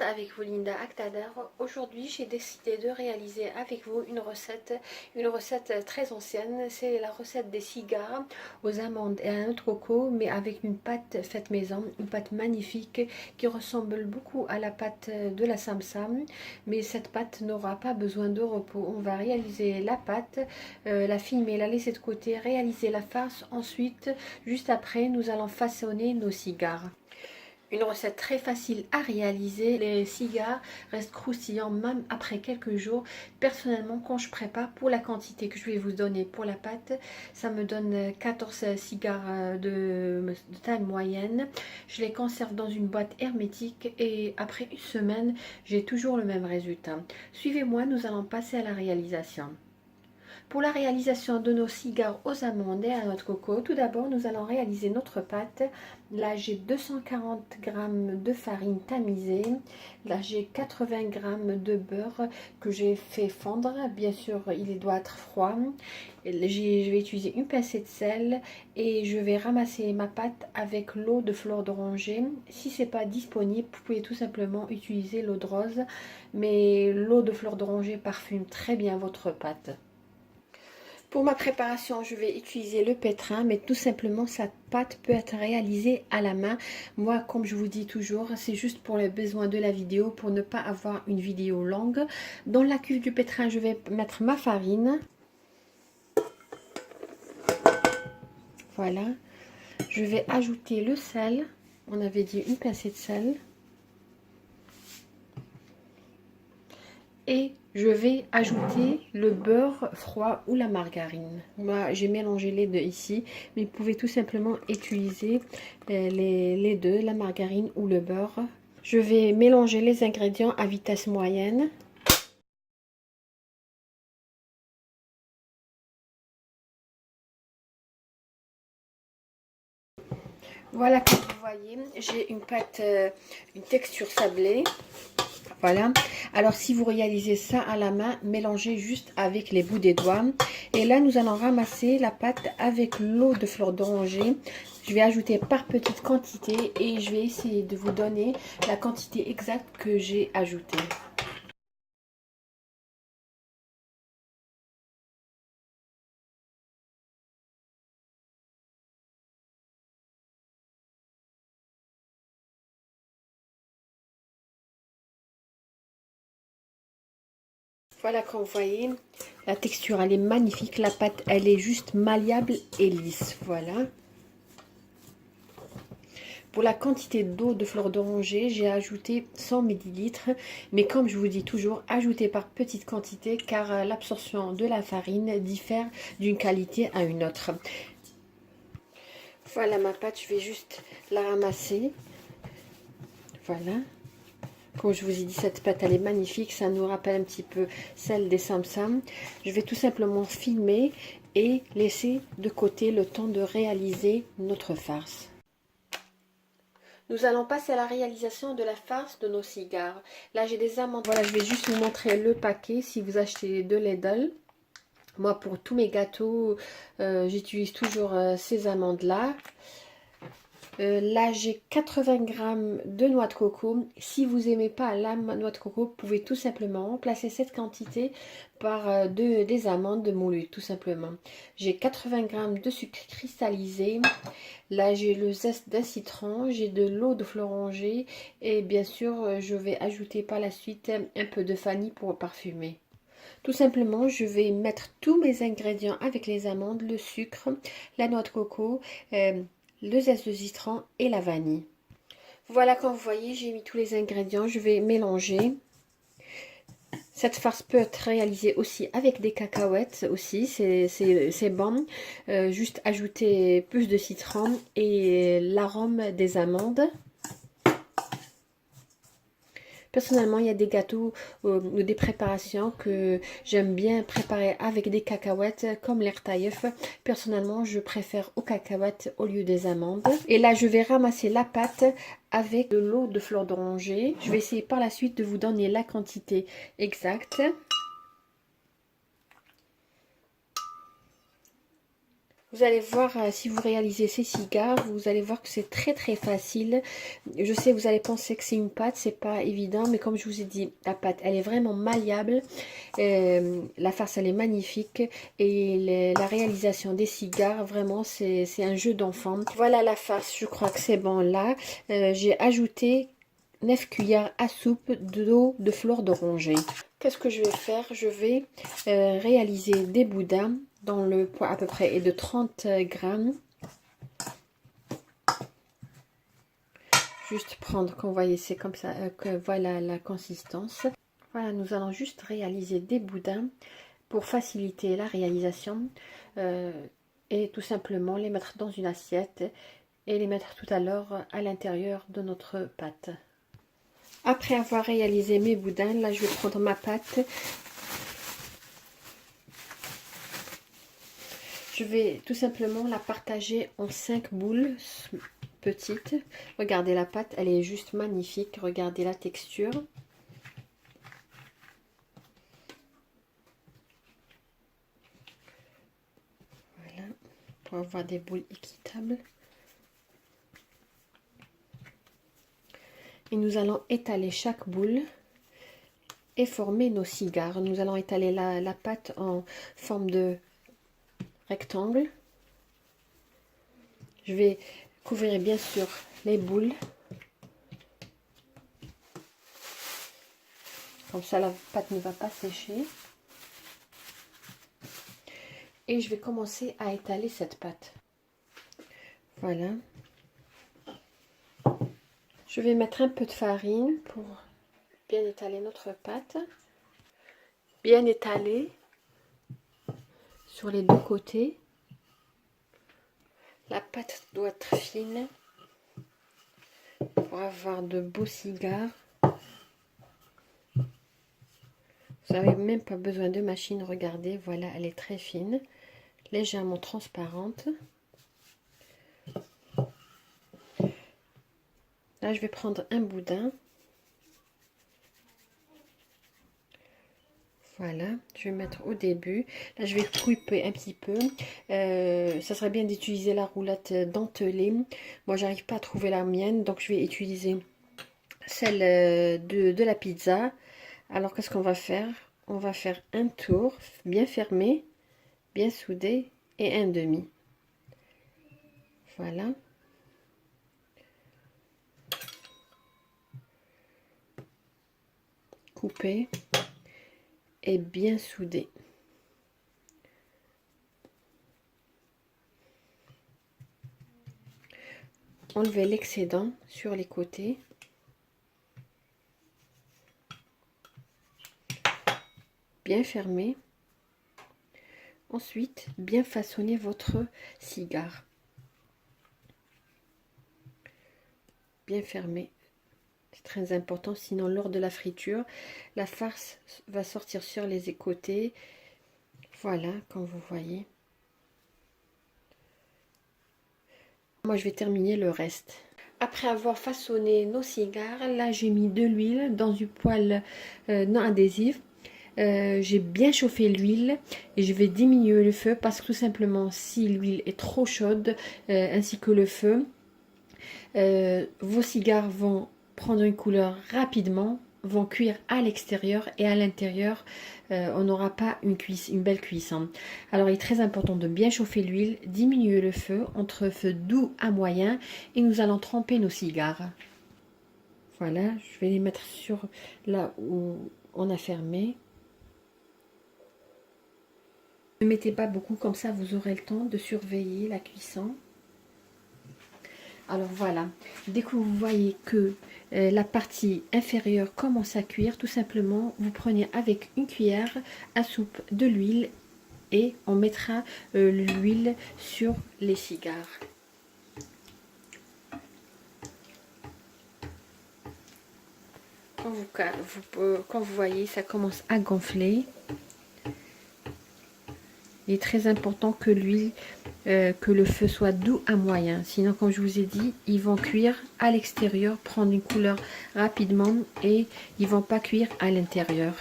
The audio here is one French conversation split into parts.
monde, avec vous Linda Actader. Aujourd'hui j'ai décidé de réaliser avec vous une recette très ancienne. C'est la recette des cigares aux amandes et à la noix de coco, mais avec une pâte faite maison, une pâte magnifique qui ressemble beaucoup à la pâte de la Samsam, mais cette pâte n'aura pas besoin de repos. On va réaliser la pâte, la filmer, la laisser de côté, réaliser la farce. Ensuite, juste après, nous allons façonner nos cigares. Une recette très facile à réaliser. Les cigares restent croustillants même après quelques jours. Personnellement, quand je prépare, pour la quantité que je vais vous donner pour la pâte, ça me donne 14 cigares de taille moyenne. Je les conserve dans une boîte hermétique et après une semaine, j'ai toujours le même résultat. Suivez-moi, nous allons passer à la réalisation. Pour la réalisation de nos cigares aux amandes et à noix de coco, tout d'abord nous allons réaliser notre pâte. Là j'ai 240 g de farine tamisée, là j'ai 80 g de beurre que j'ai fait fondre, bien sûr il doit être froid. Je vais utiliser une pincée de sel et je vais ramasser ma pâte avec l'eau de fleur d'oranger. Si c'est pas disponible, vous pouvez tout simplement utiliser l'eau de rose, mais l'eau de fleur d'oranger parfume très bien votre pâte. Pour ma préparation, je vais utiliser le pétrin, mais tout simplement, cette pâte peut être réalisée à la main. Moi, comme je vous dis toujours, c'est juste pour les besoins de la vidéo, pour ne pas avoir une vidéo longue. Dans la cuve du pétrin, je vais mettre ma farine. Voilà. Je vais ajouter le sel. On avait dit une pincée de sel. Et je vais ajouter le beurre froid ou la margarine. Moi, j'ai mélangé les deux ici, mais vous pouvez tout simplement utiliser les deux, la margarine ou le beurre. Je vais mélanger les ingrédients à vitesse moyenne. Voilà, comme vous voyez, j'ai une pâte, une texture sablée. Voilà, alors si vous réalisez ça à la main, mélangez juste avec les bouts des doigts. Et là, nous allons ramasser la pâte avec l'eau de fleur d'oranger. Je vais ajouter par petite quantité et je vais essayer de vous donner la quantité exacte que j'ai ajoutée. Voilà, comme vous voyez, la texture elle est magnifique, la pâte elle est juste malléable et lisse. Voilà. Pour la quantité d'eau de fleur d'oranger, j'ai ajouté 100 ml. Mais comme je vous dis toujours, ajoutez par petite quantité car l'absorption de la farine diffère d'une qualité à une autre. Voilà ma pâte, je vais juste la ramasser. Voilà. Comme je vous ai dit, cette pâte elle est magnifique, ça nous rappelle un petit peu celle des Samsam. Je vais tout simplement filmer et laisser de côté le temps de réaliser notre farce. Nous allons passer à la réalisation de la farce de nos cigares. Là, j'ai des amandes. Voilà, je vais juste vous montrer le paquet si vous achetez de Lidl. Moi, pour tous mes gâteaux, j'utilise toujours ces amandes-là. Là, j'ai 80 g de noix de coco. Si vous n'aimez pas la noix de coco, vous pouvez tout simplement remplacer cette quantité par des amandes moulues, tout simplement. J'ai 80 g de sucre cristallisé. Là, j'ai le zeste d'un citron, j'ai de l'eau de fleur d'oranger et bien sûr, je vais ajouter par la suite un peu de vanille pour parfumer. Tout simplement, je vais mettre tous mes ingrédients avec les amandes, le sucre, la noix de coco, le zeste de citron et la vanille. Voilà, comme vous voyez, j'ai mis tous les ingrédients. Je vais mélanger. Cette farce peut être réalisée aussi avec des cacahuètes aussi, c'est bon. Juste ajouter plus de citron et l'arôme des amandes. Personnellement, il y a des gâteaux ou des préparations que j'aime bien préparer avec des cacahuètes, comme l'air tailleuf. Personnellement, je préfère aux cacahuètes au lieu des amandes. Et là, je vais ramasser la pâte avec de l'eau de fleur d'oranger. Je vais essayer par la suite de vous donner la quantité exacte. Vous allez voir, si vous réalisez ces cigares, vous allez voir que c'est très très facile. Je sais, vous allez penser que c'est une pâte, c'est pas évident, mais comme je vous ai dit, la pâte, elle est vraiment malléable. La farce, elle est magnifique. Et la réalisation des cigares, vraiment, c'est un jeu d'enfant. Voilà la farce, je crois que c'est bon là. J'ai ajouté 9 cuillères à soupe d'eau de fleur d'oranger. Qu'est-ce que je vais faire? Je vais réaliser des boudins dont le poids à peu près est de 30 grammes. Juste prendre, comme vous voyez, c'est comme ça que voilà la consistance. Voilà, nous allons juste réaliser des boudins pour faciliter la réalisation et tout simplement les mettre dans une assiette et les mettre tout à l'heure à l'intérieur de notre pâte. Après avoir réalisé mes boudins, là je vais prendre ma pâte. Je vais tout simplement la partager en 5 boules petites. Regardez la pâte, elle est juste magnifique. Regardez la texture. Voilà, pour avoir des boules équitables. Et nous allons étaler chaque boule et former nos cigares. Nous allons étaler la pâte en forme de rectangle. Je vais couvrir bien sûr les boules. Comme ça, la pâte ne va pas sécher. Et je vais commencer à étaler cette pâte. Voilà. Je vais mettre un peu de farine pour bien étaler notre pâte. Bien étaler sur les deux côtés. La pâte doit être fine pour avoir de beaux cigares. Vous n'avez même pas besoin de machine, regardez, voilà, elle est très fine, légèrement transparente. Là, je vais prendre un boudin. Voilà, je vais mettre au début. Là, je vais couper un petit peu. Ça serait bien d'utiliser la roulotte dentelée. Moi, j'arrive pas à trouver la mienne, donc je vais utiliser celle de la pizza. Alors, qu'est-ce qu'on va faire? On va faire un tour bien fermé, bien soudé et un demi. Voilà. Couper et bien soudé. Enlever l'excédent sur les côtés. Bien fermé. Ensuite, bien façonner votre cigare. Bien fermé. C'est très important, sinon lors de la friture, la farce va sortir sur les côtés. Voilà, comme vous voyez. Moi, je vais terminer le reste. Après avoir façonné nos cigares, là, j'ai mis de l'huile dans une poêle non adhésive. J'ai bien chauffé l'huile et je vais diminuer le feu parce que tout simplement, si l'huile est trop chaude, ainsi que le feu, vos cigares vont prendre une couleur rapidement, vont cuire à l'extérieur et à l'intérieur, on n'aura pas une belle cuisson. Alors il est très important de bien chauffer l'huile, diminuer le feu entre feu doux à moyen et nous allons tremper nos cigares. Voilà, je vais les mettre sur là où on a fermé. Ne mettez pas beaucoup, comme ça vous aurez le temps de surveiller la cuisson. Alors voilà, dès que vous voyez que la partie inférieure commence à cuire, tout simplement, vous prenez avec une cuillère à soupe de l'huile et on mettra l'huile sur les cigares. Quand vous voyez, ça commence à gonfler. Il est très important que l'huile, que le feu soit doux à moyen. Sinon, comme je vous ai dit, ils vont cuire à l'extérieur, prendre une couleur rapidement et ils vont pas cuire à l'intérieur.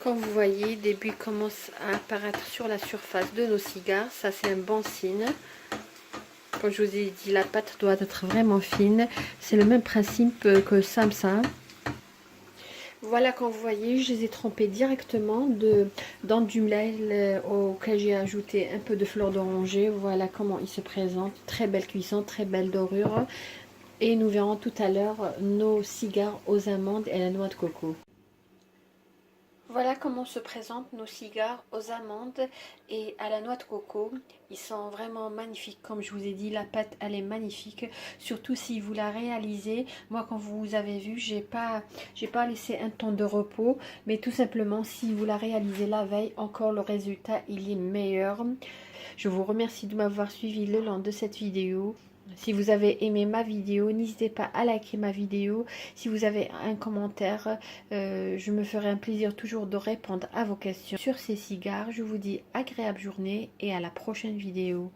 Comme vous voyez, des bulles commencent à apparaître sur la surface de nos cigares. Ça, c'est un bon signe. Comme je vous ai dit, la pâte doit être vraiment fine. C'est le même principe que Samsa. Voilà, comme vous voyez, je les ai trempés directement dans du miel auquel j'ai ajouté un peu de fleur d'oranger. Voilà comment ils se présentent. Très belle cuisson, très belle dorure. Et nous verrons tout à l'heure nos cigares aux amandes et à la noix de coco. Voilà comment se présentent nos cigares aux amandes et à la noix de coco. Ils sont vraiment magnifiques. Comme je vous ai dit, la pâte, elle est magnifique. Surtout si vous la réalisez. Moi, quand vous avez vu, j'ai pas laissé un temps de repos. Mais tout simplement, si vous la réalisez la veille, encore le résultat, il est meilleur. Je vous remercie de m'avoir suivi le long de cette vidéo. Si vous avez aimé ma vidéo, n'hésitez pas à liker ma vidéo. Si vous avez un commentaire, je me ferai un plaisir toujours de répondre à vos questions sur ces cigares. Je vous dis agréable journée et à la prochaine vidéo.